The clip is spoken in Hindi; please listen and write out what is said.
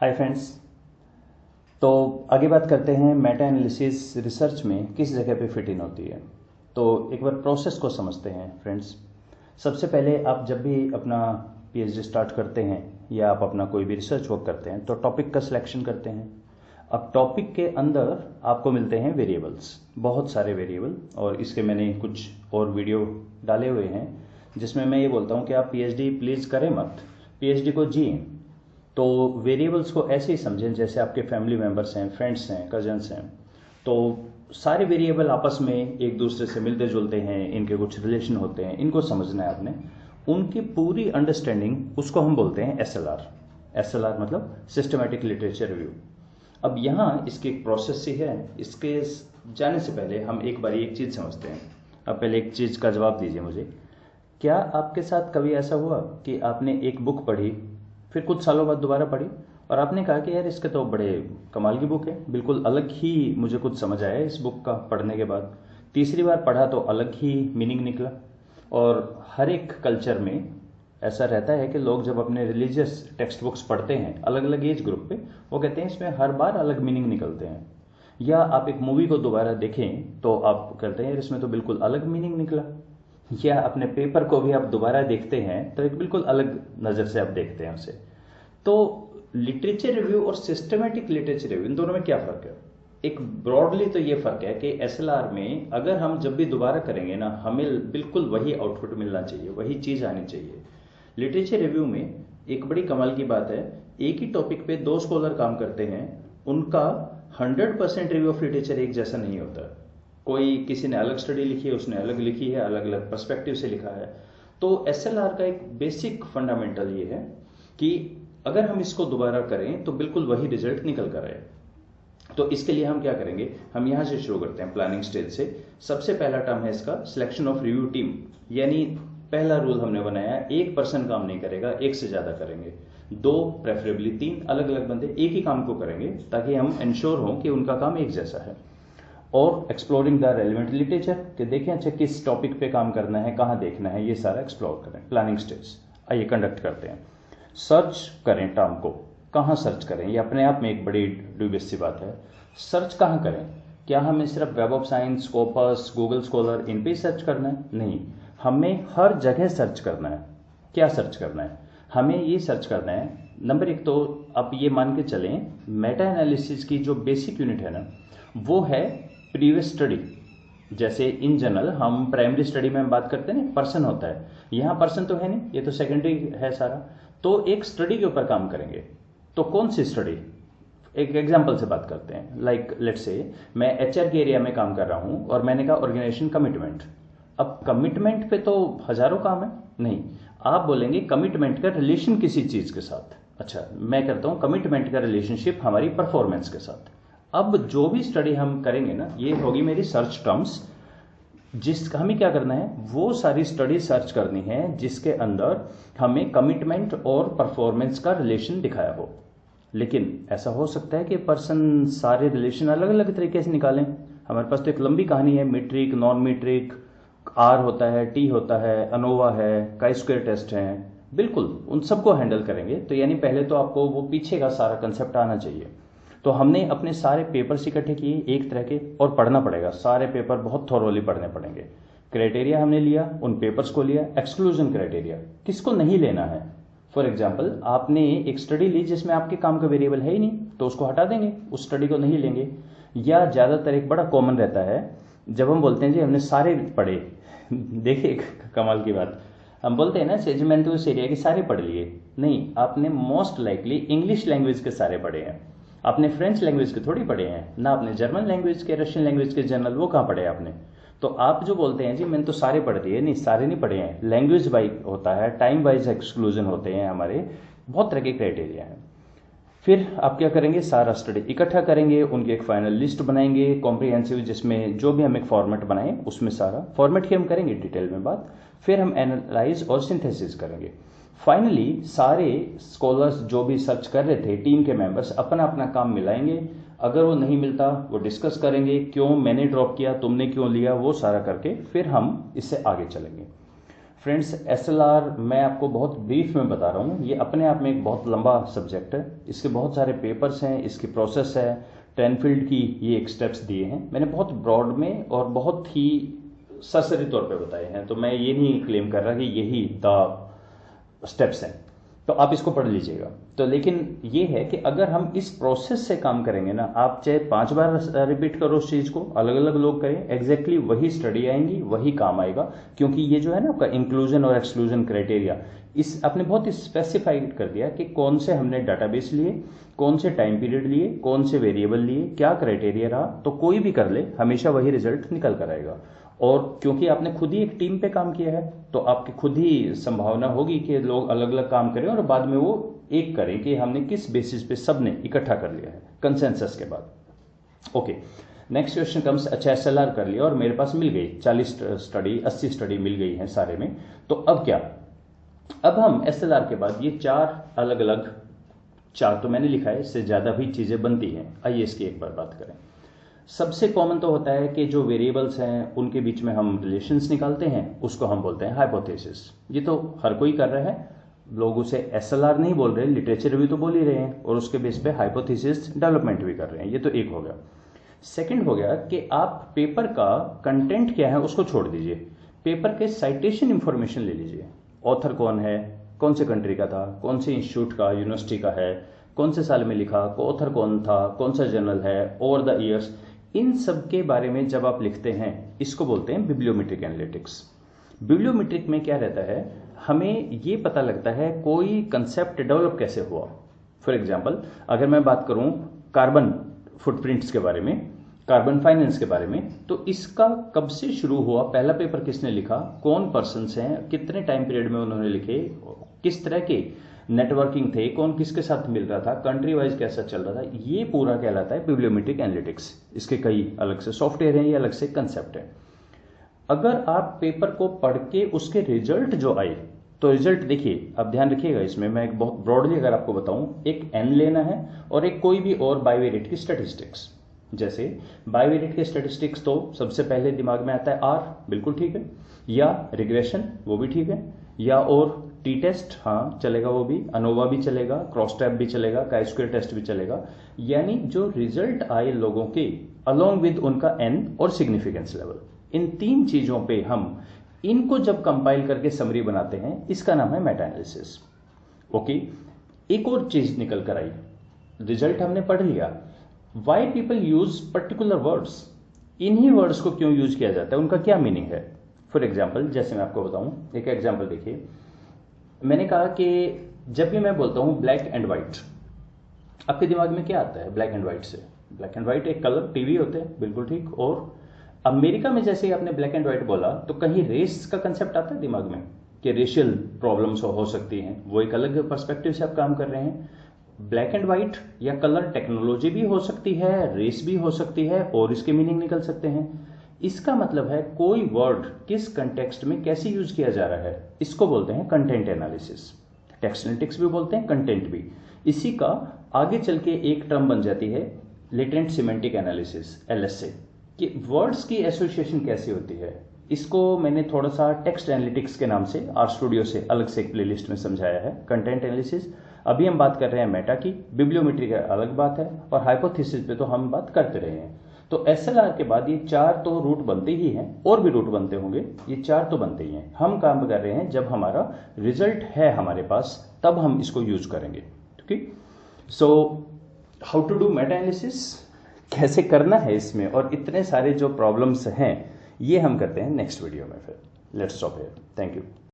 Hi friends. तो आगे बात करते हैं मेटा एनालिसिस रिसर्च में किस जगह पे फिट इन होती है। तो एक बार प्रोसेस को समझते हैं फ्रेंड्स। सबसे पहले आप जब भी अपना पीएचडी स्टार्ट करते हैं या आप अपना कोई भी रिसर्च वर्क करते हैं तो टॉपिक का सिलेक्शन करते हैं। अब टॉपिक के अंदर आपको मिलते हैं वेरिएबल्स, बहुत सारे वेरिएबल, और इसके मैंने कुछ और वीडियो डाले हुए हैं जिसमें मैं ये बोलता हूँ कि आप पीएचडी प्लीज़ करें मत, पीएचडी को जिए। तो वेरिएबल्स को ऐसे ही समझें जैसे आपके फैमिली मेम्बर्स हैं, फ्रेंड्स हैं, कजन्स हैं। तो सारे वेरिएबल आपस में एक दूसरे से मिलते जुलते हैं, इनके कुछ रिलेशन होते हैं, इनको समझना है आपने। उनकी पूरी अंडरस्टैंडिंग, उसको हम बोलते हैं एसएलआर। एसएलआर मतलब सिस्टमैटिक लिटरेचर रिव्यू। अब यहाँ इसकी एक प्रोसेस सी है। इसके जाने से पहले हम एक बार एक चीज़ समझते हैं। अब पहले एक चीज़ का जवाब दीजिए मुझे। क्या आपके साथ कभी ऐसा हुआ कि आपने एक बुक पढ़ी, फिर कुछ सालों बाद दोबारा पढ़ी और आपने कहा कि यार इसके तो बड़े कमाल की बुक है, बिल्कुल अलग ही मुझे कुछ समझ आया इस बुक का पढ़ने के बाद। तीसरी बार पढ़ा तो अलग ही मीनिंग निकला। और हर एक कल्चर में ऐसा रहता है कि लोग जब अपने रिलीजियस टेक्स्ट बुक्स पढ़ते हैं अलग अलग एज ग्रुप पे, वो कहते हैं इसमें हर बार अलग मीनिंग निकलते हैं। या आप एक मूवी को दोबारा देखें तो आप कहते हैं यार इसमें तो बिल्कुल अलग मीनिंग निकला। या अपने पेपर को भी आप दोबारा देखते हैं तो एक बिल्कुल अलग नज़र से आप देखते हैं उसे। तो लिटरेचर रिव्यू और सिस्टमेटिक लिटरेचर रिव्यू, इन दोनों में क्या फ़र्क है? एक ब्रॉडली तो ये फ़र्क है कि एसएलआर में अगर हम जब भी दोबारा करेंगे ना, हमें बिल्कुल वही आउटपुट मिलना चाहिए, वही चीज़ आनी चाहिए। लिटरेचर रिव्यू में एक बड़ी कमाल की बात है, एक ही टॉपिक पे दो स्कॉलर काम करते हैं, उनका 100% रिव्यू ऑफ लिटरेचर एक जैसा नहीं होता। कोई किसी ने अलग स्टडी लिखी है, उसने अलग लिखी है, अलग अलग पर्सपेक्टिव से लिखा है। तो एसएलआर का एक बेसिक फंडामेंटल ये है कि अगर हम इसको दोबारा करें तो बिल्कुल वही रिजल्ट निकल कर आए। तो इसके लिए हम क्या करेंगे, हम यहाँ से शुरू करते हैं प्लानिंग स्टेज से। सबसे पहला टर्म है इसका सिलेक्शन ऑफ रिव्यू टीम। यानी पहला रूल हमने बनाया, एक पर्सन काम नहीं करेगा, एक से ज़्यादा करेंगे। दो, प्रेफरेबली तीन अलग अलग बंदे एक ही काम को करेंगे ताकि हम इंश्योर हों कि उनका काम एक जैसा है। और एक्सप्लोरिंग द रेलिवेंट लिटरेचर, कि देखें अच्छा किस टॉपिक पे काम करना है, कहाँ देखना है, ये सारा एक्सप्लोर करें। प्लानिंग स्टेज आइए कंडक्ट करते हैं। सर्च करें टर्म को, कहाँ सर्च करें, ये अपने आप में एक बड़ी ड्यूबियस सी बात है। सर्च कहाँ करें? क्या हमें सिर्फ Web of Science, Scopus, Google Scholar, इन पे ही सर्च करना है? नहीं, हमें हर जगह सर्च करना है। क्या सर्च करना है? हमें ये सर्च करना है, नंबर एक तो आप ये मान के चलें, मेटा एनालिसिस की जो बेसिक यूनिट है ना, वो है प्रीवियस स्टडी। जैसे इन जनरल हम प्राइमरी स्टडी में हम बात करते हैं ना, पर्सन होता है, यहाँ पर्सन तो है नहीं, ये तो सेकेंडरी है सारा। तो एक स्टडी के ऊपर काम करेंगे। तो कौन सी स्टडी? एक एग्जांपल से बात करते हैं। लाइक लेट्स से मैं एचआर के एरिया में काम कर रहा हूँ और मैंने कहा ऑर्गेनाइजेशन कमिटमेंट। अब कमिटमेंट पे तो हजारों काम है, नहीं, आप बोलेंगे कमिटमेंट का रिलेशन किसी चीज़ के साथ। अच्छा, मैं करता हूँ कमिटमेंट का रिलेशनशिप हमारी परफॉर्मेंस के साथ। अब जो भी स्टडी हम करेंगे ना, ये होगी मेरी सर्च टर्म्स। हमें क्या करना है, वो सारी स्टडी सर्च करनी है जिसके अंदर हमें कमिटमेंट और परफॉर्मेंस का रिलेशन दिखाया हो। लेकिन ऐसा हो सकता है कि पर्सन सारे रिलेशन अलग अलग तरीके से निकालें। हमारे पास तो एक लंबी कहानी है, मीट्रिक, नॉन मीट्रिक, आर होता है, टी होता है, अनोवा है, काई स्क्वायर टेस्ट है, बिल्कुल उन सबको हैंडल करेंगे। तो यानी पहले तो आपको वो पीछे का सारा कंसेप्ट आना चाहिए। तो हमने अपने सारे पेपर्स इकट्ठे किए एक तरह के, और पढ़ना पड़ेगा, सारे पेपर बहुत थॉरोली पढ़ने पड़ेंगे। क्राइटेरिया हमने लिया, उन पेपर्स को लिया। एक्सक्लूजन क्राइटेरिया, किसको नहीं लेना है। फॉर एग्जाम्पल, आपने एक स्टडी ली जिसमें आपके काम का वेरिएबल है ही नहीं, तो उसको हटा देंगे, उस स्टडी को नहीं लेंगे। या ज़्यादातर एक बड़ा कॉमन रहता है, जब हम बोलते हैं जी हमने सारे पढ़े, देखिए कमाल की बात, हम बोलते हैं ना जी मैंने तो उस एरिया के सारे पढ़ लिए। नहीं, आपने मोस्ट लाइकली इंग्लिश लैंग्वेज के सारे पढ़े हैं, आपने फ्रेंच लैंग्वेज के थोड़ी पढ़े हैं ना, आपने जर्मन लैंग्वेज के, रशियन लैंग्वेज के जर्नल वो कहाँ पढ़े आपने। तो आप जो बोलते हैं जी मैंने तो सारे पढ़ दिए, नहीं, सारे नहीं पढ़े हैं। लैंग्वेज वाइज होता है, टाइम वाइज एक्सक्लूजन होते हैं, हमारे बहुत तरह के क्राइटेरिया हैं। फिर आप क्या करेंगे, सारा स्टडी इकट्ठा करेंगे, उनकी एक फाइनल लिस्ट बनाएंगे कॉम्प्रिहेंसिव, जिसमें जो भी हम एक फॉर्मेट बनाएं उसमें सारा फॉर्मेट की हम करेंगे डिटेल में बात। फिर हम एनालाइज और सिंथेसिस करेंगे। फाइनली सारे स्कॉलर्स जो भी सर्च कर रहे थे, टीम के मेंबर्स अपना अपना काम मिलाएंगे। अगर वो नहीं मिलता वो डिस्कस करेंगे, क्यों मैंने ड्रॉप किया, तुमने क्यों लिया, वो सारा करके फिर हम इससे आगे चलेंगे। फ्रेंड्स, एसएलआर मैं आपको बहुत ब्रीफ में बता रहा हूँ। ये अपने आप में एक बहुत लंबा सब्जेक्ट है, इसके बहुत सारे पेपर्स हैं, इसकी प्रोसेस है, टेनफील्ड की ये एक स्टेप्स दिए हैं। मैंने बहुत ब्रॉड में और बहुत ही सरसरी तौर पे बताए हैं, तो मैं ये नहीं क्लेम कर रहा कि यही द स्टेप्स हैं, तो आप इसको पढ़ लीजिएगा। तो लेकिन ये है कि अगर हम इस प्रोसेस से काम करेंगे ना, आप चाहे 5 बार रिपीट करो उस चीज़ को, अलग अलग लोग करें, एग्जैक्टली वही स्टडी आएंगी, वही काम आएगा। क्योंकि ये जो है ना आपका इंक्लूजन और एक्सक्लूजन क्राइटेरिया, इस आपने बहुत स्पेसिफाइड कर दिया कि कौन से हमने डाटाबेस लिए, कौन से टाइम पीरियड लिए, कौन से वेरिएबल लिए, क्या क्राइटेरिया रहा, तो कोई भी कर ले हमेशा वही रिजल्ट निकल कर आएगा। और क्योंकि आपने खुद ही एक टीम पे काम किया है, तो आपकी खुद ही संभावना होगी कि लोग अलग अलग काम करें और बाद में वो एक करें कि हमने किस बेसिस पे सबने इकट्ठा कर लिया है कंसेंसस के बाद। ओके, नेक्स्ट क्वेश्चन कम्स, अच्छा एसएलआर कर लिया और मेरे पास मिल गई 40 स्टडी 80 स्टडी मिल गई है सारे में, तो अब क्या? अब हम एसएलआर के बाद ये 4 अलग अलग, 4 तो मैंने लिखा है, इससे ज्यादा भी चीजें बनती हैं। आइए इसकी एक बार बात करें। सबसे कॉमन तो होता है कि जो वेरिएबल्स हैं उनके बीच में हम रिलेशंस निकालते हैं, उसको हम बोलते हैं हाइपोथेसिस। ये तो हर कोई कर रहा है, लोग उसे एसएलआर नहीं बोल रहे, लिटरेचर भी तो बोल ही रहे हैं, और उसके बेस पे हाइपोथेसिस डेवलपमेंट भी कर रहे हैं। ये तो एक हो गया। सेकंड हो गया कि आप पेपर का कंटेंट क्या है उसको छोड़ दीजिए, पेपर के साइटेशन इंफॉर्मेशन ले लीजिए। ऑथर कौन है, कौन से कंट्री का था, कौन से इंस्टीट्यूट का, यूनिवर्सिटी का है, कौन से साल में लिखा, ऑथर कौन था, कौन सा जर्नल है, ओवर द ईयर्स, इन सब के बारे में जब आप लिखते हैं, इसको बोलते हैं बिब्लियोमेट्रिक एनालिटिक्स। बिब्लियोमेट्रिक में क्या रहता है, हमें ये पता लगता है कोई कंसेप्ट डेवलप कैसे हुआ। फॉर एग्जांपल, अगर मैं बात करूं कार्बन फुटप्रिंट्स के बारे में, कार्बन फाइनेंस के बारे में, तो इसका कब से शुरू हुआ, पहला पेपर किसने लिखा, कौन पर्सन्स हैं, कितने टाइम पीरियड में उन्होंने लिखे, किस तरह के नेटवर्किंग थे, कौन किसके साथ मिल रहा था, कंट्री वाइज कैसा चल रहा था, ये पूरा कहलाता है बिब्लियोमेट्रिक एनालिटिक्स। इसके कई अलग से सॉफ्टवेयर हैं, ये अलग से कंसेप्ट है। अगर आप पेपर को पढ़ के उसके रिजल्ट जो आए, तो रिजल्ट देखिए, अब ध्यान रखिएगा इसमें, मैं एक बहुत ब्रॉडली अगर आपको बताऊं, एक एन लेना है और एक कोई भी और बाइवेरिएट की स्टैटिस्टिक्स। जैसे बाइवेरिएट के स्टैटिस्टिक्स तो सबसे पहले दिमाग में आता है आर, बिल्कुल ठीक है, या रिग्रेशन, वो भी ठीक है, या और टी टेस्ट, हाँ चलेगा, वो भी, अनोवा भी चलेगा, क्रॉस टैब भी चलेगा, काई स्क्वायर टेस्ट भी चलेगा। यानी जो रिजल्ट आए लोगों के अलोंग विद उनका एन और सिग्निफिकेंस लेवल, इन 3 चीजों पे हम इनको जब कंपाइल करके समरी बनाते हैं, इसका नाम है मेटा एनालिसिस। ओके, एक और चीज निकल कर आई, रिजल्ट हमने पढ़ लिया, why people use particular words, इन्हीं वर्ड्स को क्यों यूज किया जाता है, उनका क्या मीनिंग है। फॉर एग्जाम्पल, जैसे मैं आपको बताऊं, एक एग्जाम्पल देखिए, मैंने कहा कि जब भी मैं बोलता हूं ब्लैक एंड व्हाइट, आपके दिमाग में क्या आता है ब्लैक एंड व्हाइट से? ब्लैक एंड व्हाइट एक कलर, टीवी होते हैं, बिल्कुल ठीक। और अमेरिका में जैसे ही आपने ब्लैक एंड व्हाइट बोला, तो कहीं रेस का कंसेप्ट आता है दिमाग में कि रेशियल प्रॉब्लम्स हो सकती हैं, वो एक अलग पर्सपेक्टिव से आप काम कर रहे हैं। ब्लैक एंड व्हाइट या कलर टेक्नोलॉजी भी हो सकती है, रेस भी हो सकती है, और इसके मीनिंग निकल सकते हैं। इसका मतलब है कोई वर्ड किस कंटेक्स्ट में कैसे यूज किया जा रहा है, इसको बोलते हैं कंटेंट एनालिसिस। टेक्स्ट एनालिटिक्स भी बोलते हैं, कंटेंट भी। इसी का आगे चल के एक टर्म बन जाती है लेटेंट सिमेंटिक एनालिसिस, एलएसए, कि वर्ड्स की एसोसिएशन कैसे होती है। इसको मैंने थोड़ा सा टेक्स्ट एनालिटिक्स के नाम से आर स्टूडियो से अलग से एक प्लेलिस्ट में समझाया है। कंटेंट एनालिसिस अभी हम बात कर रहे हैं मेटा की, बिब्लियोमेट्री का अलग बात है, और हाइपोथेसिस पे तो हम बात करते रहे हैं। तो एसएलआर के बाद ये 4 तो रूट बनते ही हैं, और भी रूट बनते होंगे, ये 4 तो बनते ही हैं। हम काम कर रहे हैं जब हमारा रिजल्ट है हमारे पास, तब हम इसको यूज करेंगे। ठीक है, so how to do meta analysis, कैसे करना है इसमें, और इतने सारे जो प्रॉब्लम्स हैं, ये हम करते हैं नेक्स्ट वीडियो में। फिर let's stop here, thank you.